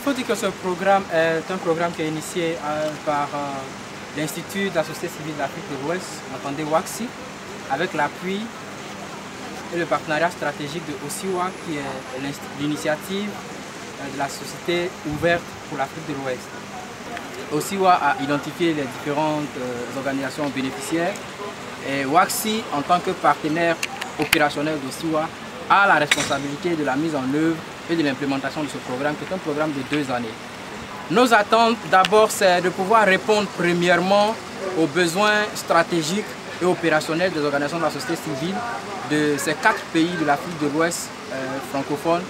faut dire que ce programme est un programme qui est initié par l'Institut de la société civile d'Afrique de l'Ouest, entendez WACSI, avec l'appui et le partenariat stratégique de OSIWA, qui est l'initiative de la société ouverte pour l'Afrique de l'Ouest. OSIWA a identifié les différentes organisations bénéficiaires et WACSI, en tant que partenaire opérationnel d'OSIWA, a la responsabilité de la mise en œuvre et de l'implémentation de ce programme, qui est un programme de 2 années. Nos attentes, d'abord, c'est de pouvoir répondre premièrement aux besoins stratégiques et opérationnels des organisations de la société civile de ces 4 pays de l'Afrique de l'Ouest francophone,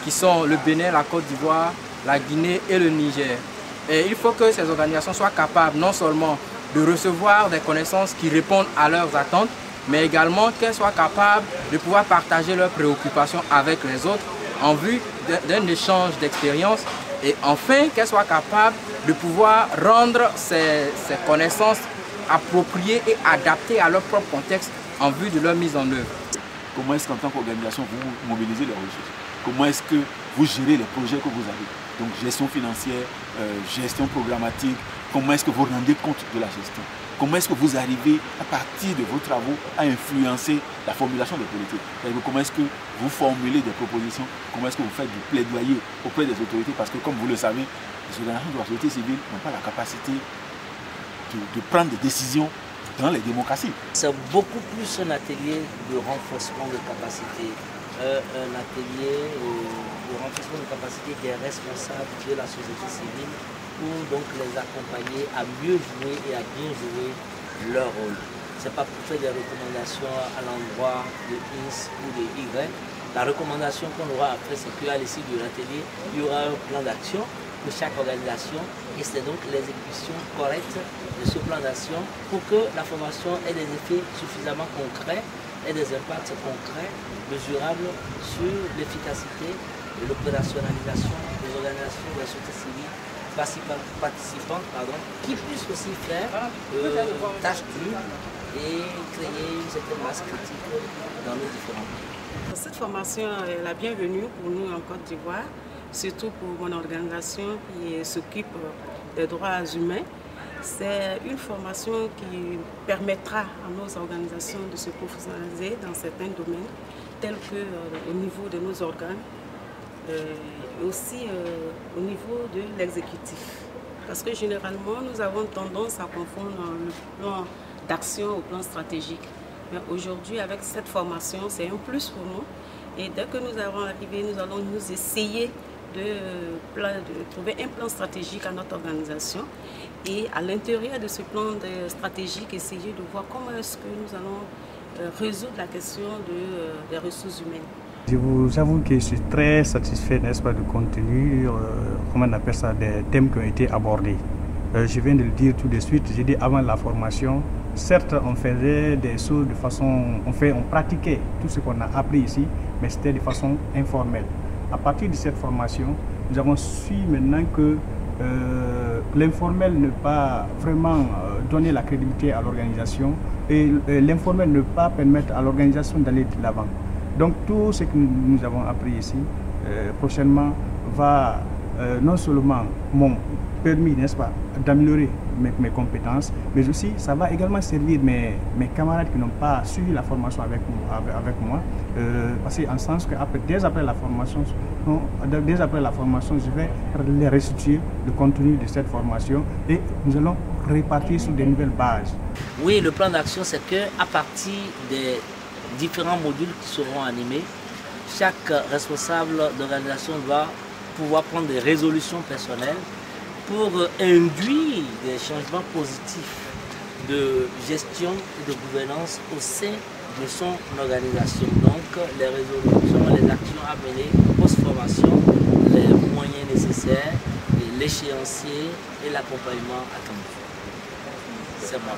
qui sont le Bénin, la Côte d'Ivoire, la Guinée et le Niger. Et il faut que ces organisations soient capables non seulement de recevoir des connaissances qui répondent à leurs attentes, mais également qu'elles soient capables de pouvoir partager leurs préoccupations avec les autres en vue d'un échange d'expériences, et enfin qu'elles soient capables de pouvoir rendre ces connaissances appropriées et adaptées à leur propre contexte en vue de leur mise en œuvre. Comment est-ce qu'en tant qu'organisation vous mobilisez les ressources? Comment est-ce que vous gérez les projets que vous avez? Donc gestion financière, gestion programmatique, comment est-ce que vous rendez compte de la gestion? Comment est-ce que vous arrivez, à partir de vos travaux, à influencer la formulation des politiques? Comment est-ce que vous formulez des propositions? Comment est-ce que vous faites du plaidoyer auprès des autorités? Parce que, comme vous le savez, les organisations de la société civile n'ont pas la capacité de prendre des décisions dans les démocraties. C'est beaucoup plus un atelier de renforcement de capacité, un atelier de renforcement de capacité des responsables de la société civile, pour donc les accompagner à mieux jouer et à bien jouer leur rôle. Ce n'est pas pour faire des recommandations à l'endroit de X ou de Y. La recommandation qu'on aura après, c'est qu'à l'issue de l'atelier, il y aura un plan d'action pour chaque organisation, et c'est donc l'exécution correcte de ce plan d'action pour que la formation ait des effets suffisamment concrets et des impacts concrets, mesurables sur l'efficacité de l'opérationnalisation des organisations de la société civile participants, qui puissent aussi faire tâche dure et créer une certaine masse critique dans nos différents pays. Cette formation est la bienvenue pour nous en Côte d'Ivoire, surtout pour mon organisation qui s'occupe des droits humains. C'est une formation qui permettra à nos organisations de se professionnaliser dans certains domaines, tels que au niveau de nos organes, et aussi au niveau de l'exécutif. Parce que généralement, nous avons tendance à confondre le plan d'action au plan stratégique. Mais aujourd'hui, avec cette formation, c'est un plus pour nous. Et dès que nous allons arriver, nous allons nous essayer de trouver un plan stratégique à notre organisation. Et à l'intérieur de ce plan stratégique, essayer de voir comment est-ce que nous allons résoudre la question des ressources humaines. Je vous avoue que je suis très satisfait, n'est-ce pas, du contenu, comment on appelle ça, des thèmes qui ont été abordés. Je viens de le dire tout de suite, j'ai dit avant la formation, certes on faisait des choses de façon, on pratiquait tout ce qu'on a appris ici, mais c'était de façon informelle. À partir de cette formation, nous avons su maintenant que l'informel ne pas vraiment donner la crédibilité à l'organisation et l'informel ne pas permettre à l'organisation d'aller de l'avant. Donc tout ce que nous avons appris ici, prochainement, va non seulement m'ont permis, n'est-ce pas, d'améliorer mes compétences, mais aussi ça va également servir mes camarades qui n'ont pas suivi la formation avec moi, parce qu'en sens que dès après la formation, je vais les restituer le contenu de cette formation et nous allons repartir sur de nouvelles bases. Oui, le plan d'action, c'est qu'à partir des différents modules qui seront animés, chaque responsable d'organisation doit pouvoir prendre des résolutions personnelles pour induire des changements positifs de gestion et de gouvernance au sein de son organisation. Donc les résolutions, les actions à mener post-formation, les moyens nécessaires, l'échéancier et l'accompagnement attendu. C'est moi.